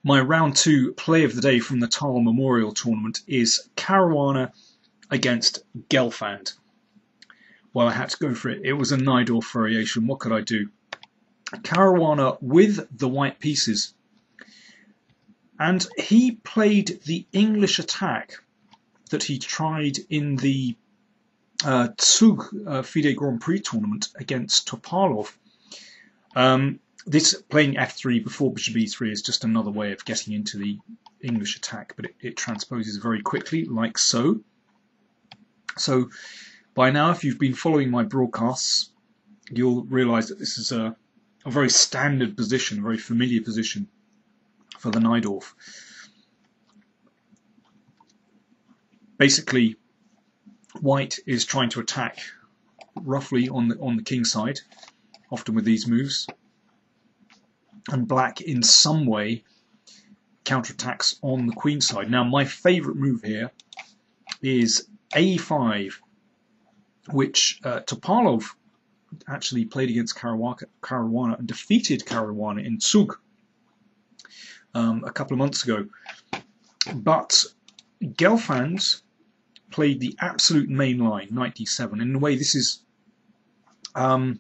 My round 2 play of the day from the Tal Memorial tournament is Caruana against Gelfand. Well, I had to go for it. It was a Najdorf variation. What could I do? Caruana with the white pieces. And he played the English attack that he tried in the Zug FIDE Grand Prix tournament against Topalov. This playing f3 before bishop e3 is just another way of getting into the English attack, but it transposes very quickly, like so. So by now, if you've been following my broadcasts, you'll realise that this is a very standard position, a very familiar position for the Najdorf. Basically, white is trying to attack roughly on the king side, often with these moves, and black in some way counterattacks on the queen side. Now, my favourite move here is a5, which Topalov actually played against Caruana and defeated Caruana in Zug a couple of months ago. But Gelfand played the absolute main line, knight d7. In a way, this is the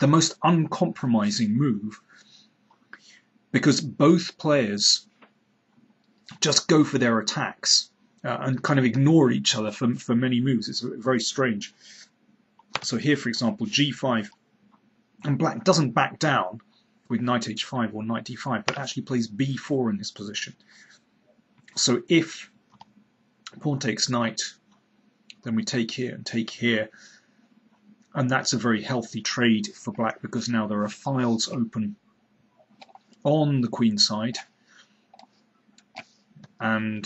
most uncompromising move, because both players just go for their attacks and kind of ignore each other for many moves. It's very strange. So here, for example, g5, and black doesn't back down with knight h5 or knight d5, but actually plays b4 in this position. So if pawn takes knight, then we take here and take here, and that's a very healthy trade for black, because now there are files open on the queen side, and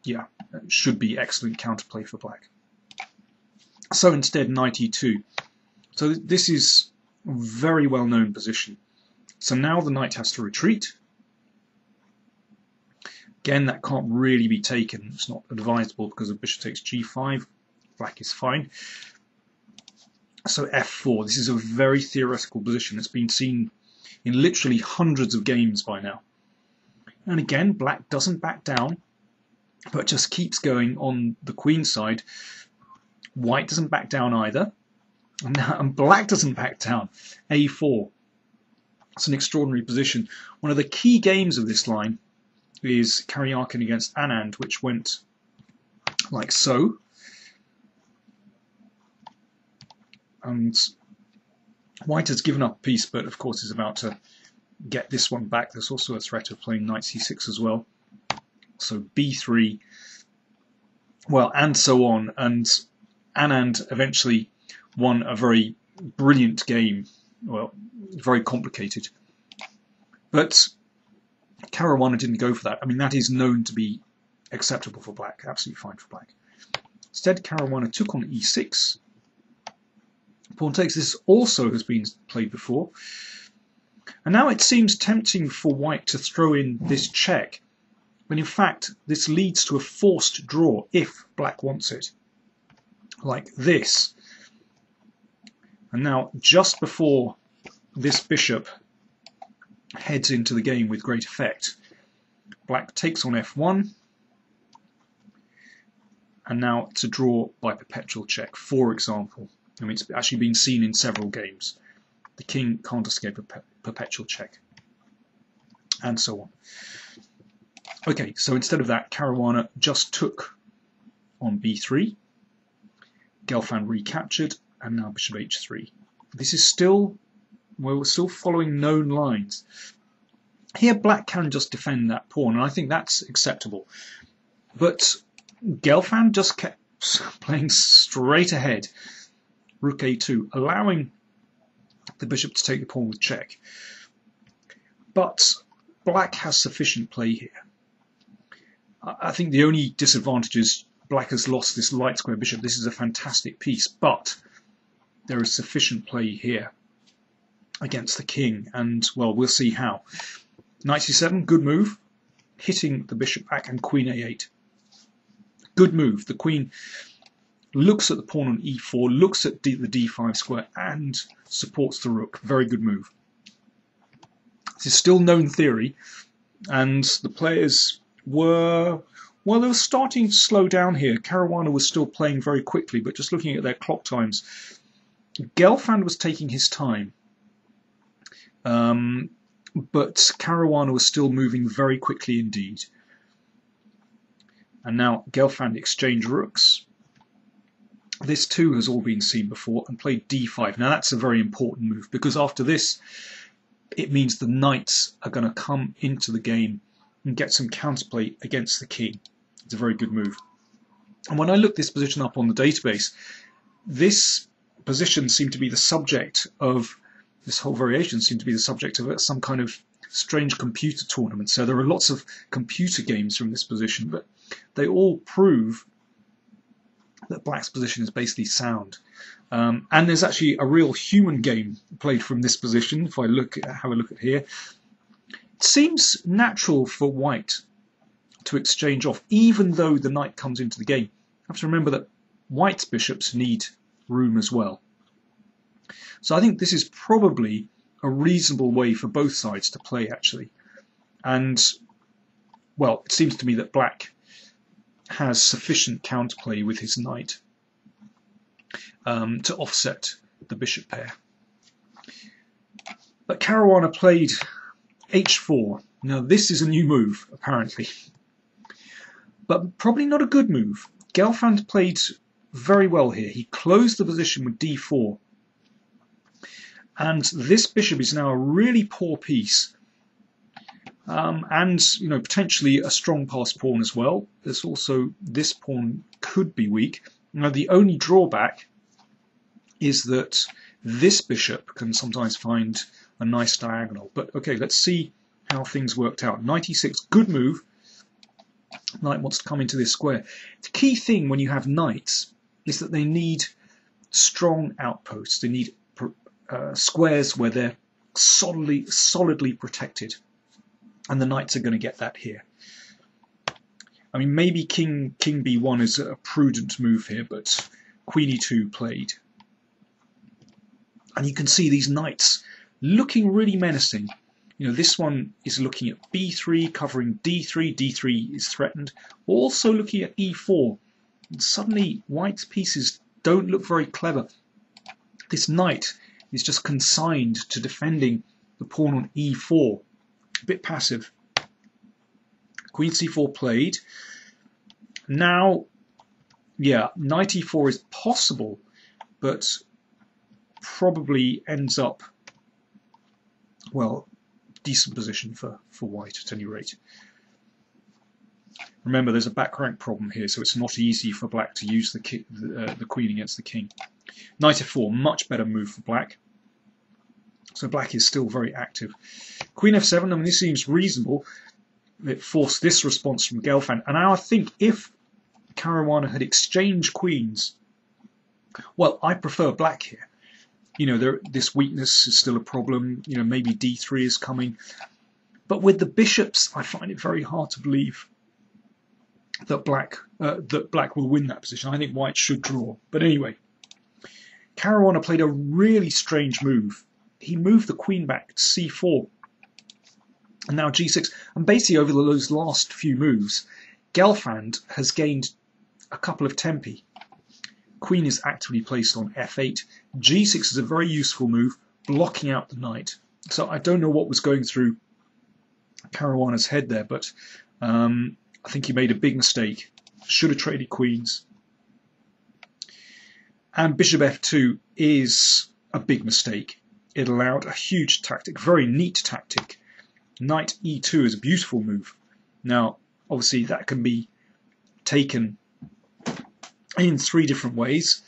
yeah, it should be excellent counterplay for black. So instead, knight e2. So this is a very well known position. So now the knight has to retreat. Again, that can't really be taken. It's not advisable because if bishop takes g5, black is fine. So f4. This is a very theoretical position. It's been seen in literally hundreds of games by now. And again, black doesn't back down, but just keeps going on the queen side. White doesn't back down either, and black doesn't back down. a4. It's an extraordinary position. One of the key games of this line is Caruana against Anand, which went like so. And white has given up a piece, but of course is about to get this one back. There's also a threat of playing knight c6 as well. So b3, well, and so on. And Anand eventually won a very brilliant game, well, very complicated. But Caruana didn't go for that. I mean, that is known to be acceptable for black, absolutely fine for black. Instead, Caruana took on e6. Pawn takes. This also has been played before. And now it seems tempting for white to throw in this check, when in fact this leads to a forced draw if black wants it, like this. And now, just before this bishop heads into the game with great effect, black takes on f1, and now it's a draw by perpetual check, for example. I mean, it's actually been seen in several games. The king can't escape a perpetual check, and so on. Okay, so instead of that, Caruana just took on b3, Gelfand recaptured, and now bishop h3. This is still, well, we're still following known lines. Here black can just defend that pawn, and I think that's acceptable. But Gelfand just kept playing straight ahead, rook a2, allowing the bishop to take the pawn with check. But black has sufficient play here. I think the only disadvantage is black has lost this light square bishop. This is a fantastic piece, but there is sufficient play here against the king, and, well, we'll see how. Knight c7, good move, hitting the bishop back, and queen a8. Good move. The queen looks at the pawn on e4, looks at the d5 square, and supports the rook. Very good move. This is still known theory, and the players were, well, they were starting to slow down here. Caruana was still playing very quickly, but just looking at their clock times, Gelfand was taking his time, but Caruana was still moving very quickly indeed. And now Gelfand exchanged rooks. This too has all been seen before, and played d5. Now that's a very important move, because after this it means the knights are going to come into the game and get some counterplay against the king. It's a very good move. And when I looked this position up on the database, this position seemed to be the subject of, this whole variation seemed to be the subject of some kind of strange computer tournament. So there are lots of computer games from this position, but they all prove that black's position is basically sound. And there's actually a real human game played from this position. If I have a look at here, it seems natural for white to exchange off, even though the knight comes into the game. You have to remember that white's bishops need room as well. So I think this is probably a reasonable way for both sides to play, actually. And, well, it seems to me that black has sufficient counterplay with his knight to offset the bishop pair. But Caruana played h4. Now this is a new move, apparently, but probably not a good move. Gelfand played very well here. He closed the position with d4, and this bishop is now a really poor piece. And potentially a strong passed pawn as well. There's also, this pawn could be weak. Now the only drawback is that this bishop can sometimes find a nice diagonal. But okay, let's see how things worked out. Knight e6, good move. Knight wants to come into this square. The key thing when you have knights is that they need strong outposts. They need squares where they're solidly protected. And the knights are going to get that here. I mean, maybe king b1 is a prudent move here, but queen e2 played. And you can see these knights looking really menacing. This one is looking at b3, covering d3. d3 is threatened. Also looking at e4. And suddenly, white's pieces don't look very clever. This knight is just consigned to defending the pawn on e4. A bit passive. Queen c4 played. Now, yeah, knight e4 is possible, but probably ends up, well, decent position for white at any rate. Remember, there's a back rank problem here, so it's not easy for black to use the queen against the king. Knight f4, much better move for black. So black is still very active. Queen f7, I mean, this seems reasonable. It forced this response from Gelfand. And now I think if Caruana had exchanged queens, well, I prefer black here. This weakness is still a problem. Maybe d3 is coming. But with the bishops, I find it very hard to believe that black will win that position. I think white should draw. But anyway, Caruana played a really strange move. He moved the queen back to c4, and now g6. And basically over those last few moves, Gelfand has gained a couple of tempi. Queen is actively placed on f8. g6 is a very useful move, blocking out the knight. So I don't know what was going through Caruana's head there, but I think he made a big mistake. Should have traded queens. And bishop f2 is a big mistake. It allowed a huge tactic, very neat tactic. Knight e2 is a beautiful move. Now, obviously, that can be taken in 3 different ways.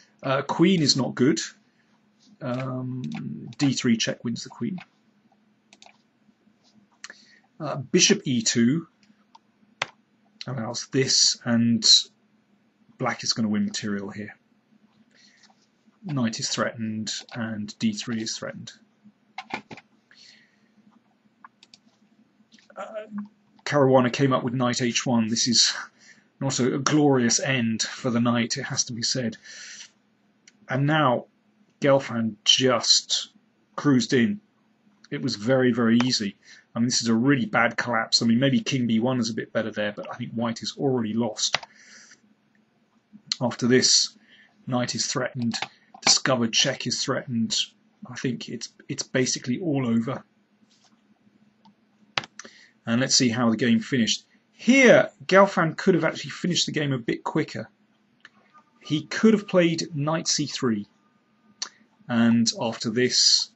Queen is not good. d3 check wins the queen. Bishop e2 allows this, and black is going to win material here. Knight is threatened, and d3 is threatened. Caruana came up with knight h1. This is not a glorious end for the knight, it has to be said. And now Gelfand just cruised in. It was very, very easy. I mean, this is a really bad collapse. I mean, maybe king b1 is a bit better there, but I think white is already lost. After this, knight is threatened, discovered check is threatened. I think it's basically all over. And let's see how the game finished. Here, Gelfand could have actually finished the game a bit quicker. He could have played knight c3. And after this,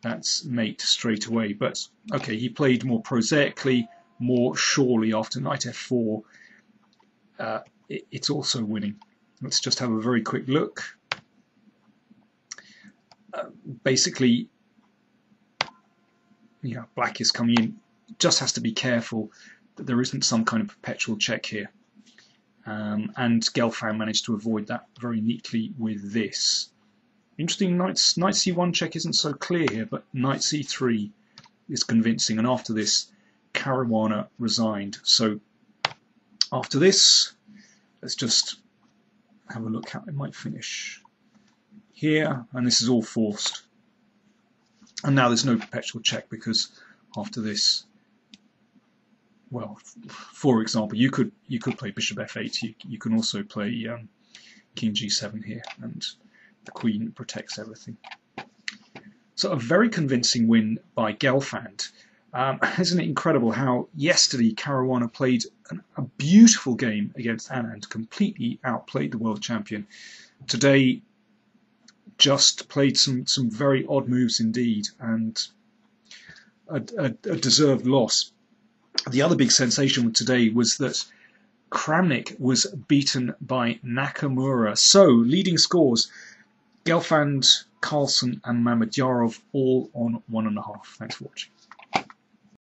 that's mate straight away. But okay, he played more prosaically, more surely after knight f4. It's also winning. Let's just have a very quick look. Basically, yeah, black is coming in. Just has to be careful that there isn't some kind of perpetual check here. And Gelfand managed to avoid that very neatly with this. Interesting, knight c1 check isn't so clear here, but knight c3 is convincing. And after this, Caruana resigned. So after this, let's just have a look how it might finish here. And this is all forced. And now there's no perpetual check because after this, well, for example, you could play bishop f8. You can also play king g7 here, and the queen protects everything. So a very convincing win by Gelfand. Isn't it incredible how yesterday Caruana played a beautiful game against Anand, completely outplayed the world champion. Today, just played some very odd moves indeed, and a deserved loss. The other big sensation today was that Kramnik was beaten by Nakamura. So, leading scores, Gelfand, Carlsen and Mamedyarov all on 1.5. Thanks for watching.